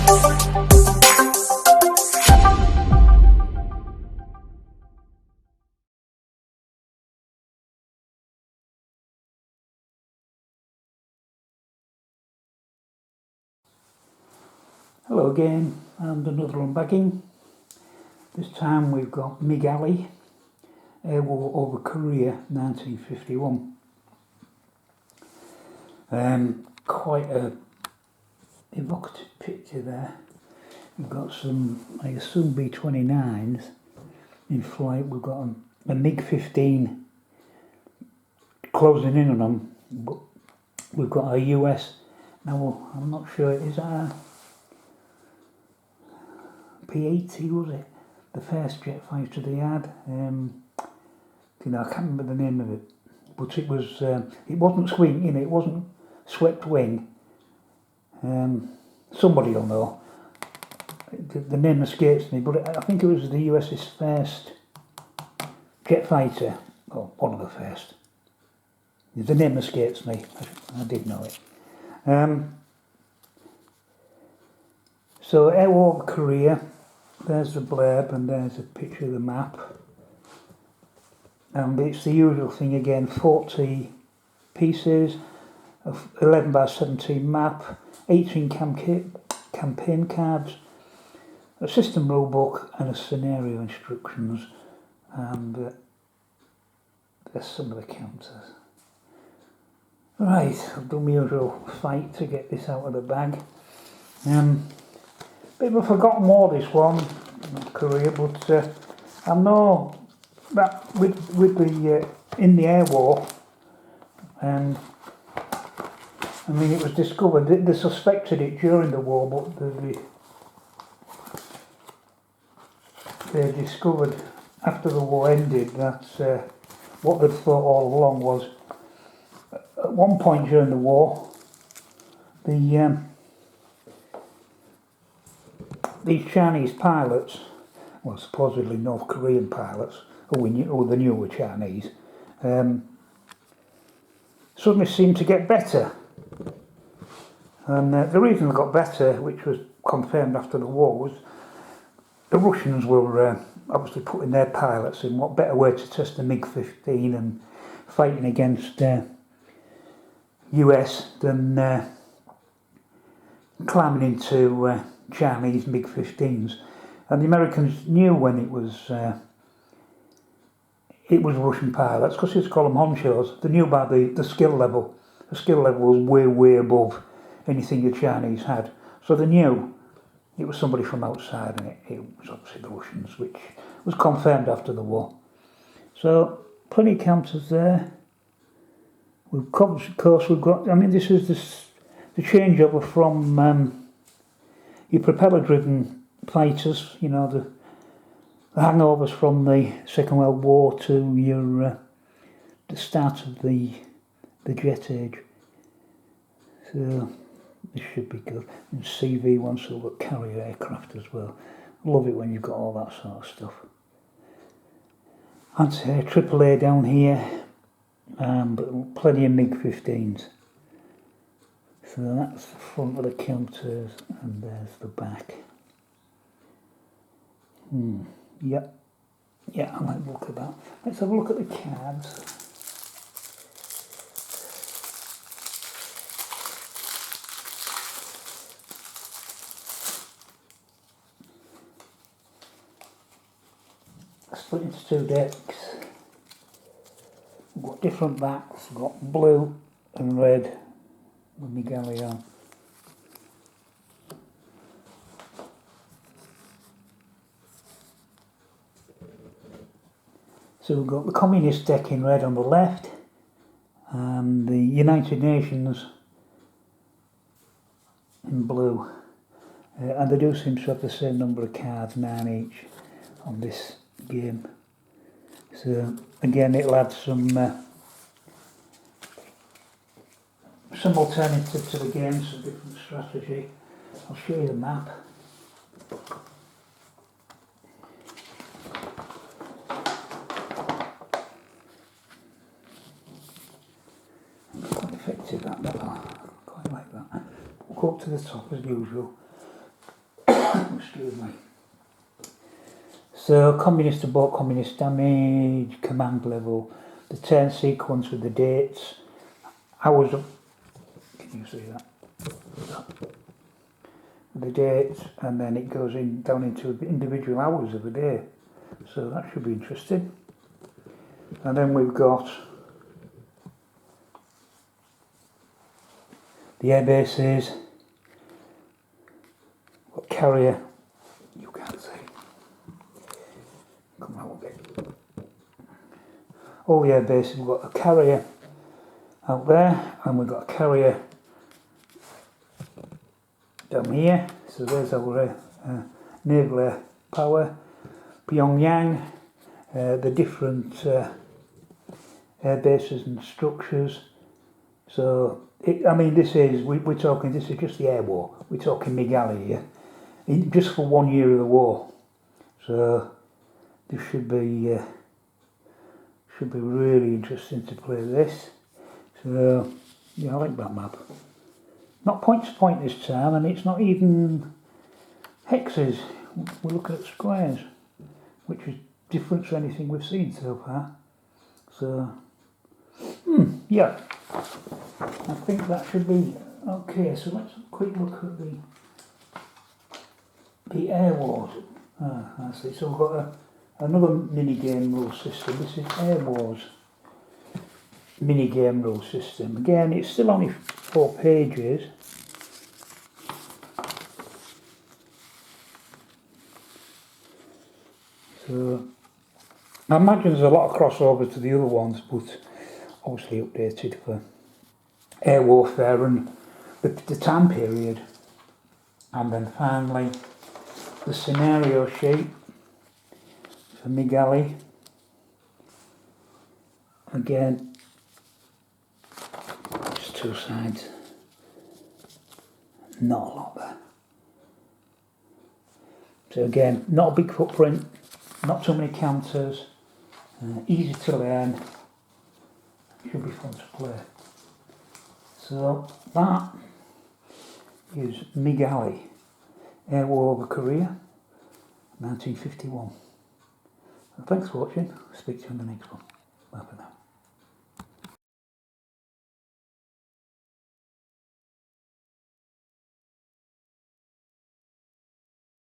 Hello again, and another unbagging. This time we've got MiG Alley, Air War over Korea, 1951. Quite a evocative picture there. We've got some, I assume, B-29s in flight. We've got a MiG-15 closing in on them, but we've got a US. Now, I'm not sure, is that a P-80, was it? The first jet fighter they had. I can't remember the name of it, but it was. It wasn't swing, it wasn't swept wing. Somebody will know. The name escapes me, but I think it was the US's first jet fighter, or one of the first. The name escapes me. I did know it. So Air War over Korea. There's the blurb and there's a picture of the map. And it's the usual thing again, 40 pieces, 11 by 17 map, 18 campaign cards, a system rule book and a scenario instructions. And there's some of the counters. Right, I've done my usual fight to get this out of the bag. Bit of a forgotten war, this one, Korea, but I know that with the in the air war, I mean, it was discovered. They suspected it during the war, but they discovered after the war ended that what they'd thought all along was, at one point during the war, these Chinese pilots, well, supposedly North Korean pilots, or the newer Chinese, suddenly seemed to get better. And the reason they got better, which was confirmed after the war, was the Russians were obviously putting their pilots in. What better way to test a MiG-15 and fighting against US than climbing into Chinese MiG-15s, and the Americans knew when it was Russian pilots, because they used to call them honchos. They knew about the skill level. The skill level was way above anything the Chinese had, so they knew it was somebody from outside, and it was obviously the Russians, which was confirmed after the war. So plenty of counters there. Of course, we've got. I mean, this is the changeover from your propeller-driven fighters, the hangovers from the Second World War, to your the start of the jet age. So this should be good. And CV wants to look at carrier aircraft as well. Love it when you've got all that sort of stuff. Anti-air AAA down here, but plenty of MiG-15s. So that's the front of the counters, and there's the back. Yep. Yeah, I like the look at that. Let's have a look at the cards. Split into two decks. We've got different backs. We've got blue and red with MiG Alley on. So we've got the Communist deck in red on the left, and the United Nations in blue. And they do seem to have the same number of cards, 9 each, on this game. So again, it'll add some alternative to the game, some different strategy. I'll show you the map. Quite effective, that, quite like that. Walk up to the top as usual. Excuse me. So, communist abort, communist damage, command level, the turn sequence with the dates, hours of, can you see that? The dates, and then it goes in down into the individual hours of the day. So that should be interesting. And then we've got the air bases, what carrier, you can't see. Come out a bit. All the air bases, we've got a carrier out there, and we've got a carrier down here. So there's our naval air power. Pyongyang, the different air bases and structures. So, this is, we're talking, this is just the air war. We're talking MiG Alley here. Just for 1 year of the war. So, this should be really interesting to play this. So, yeah, I like that map. Not point to point this time, and it's not even hexes. We're looking at squares, which is different to anything we've seen so far. So, yeah, I think that should be okay. So let's have a quick look at the air wars. I see. So we've got another mini game rule system. This is Air Wars mini game rule system. Again, it's still only 4 pages. So I imagine there's a lot of crossover to the other ones, but obviously updated for air warfare and the time period. And then finally the scenario sheet for MiG Alley. Again, just 2 sides, not a lot there. So again, not a big footprint, not too many counters, easy to learn, should be fun to play. So that is MiG Alley, Air War over Korea, 1951. And thanks for watching, speak to you on the next one.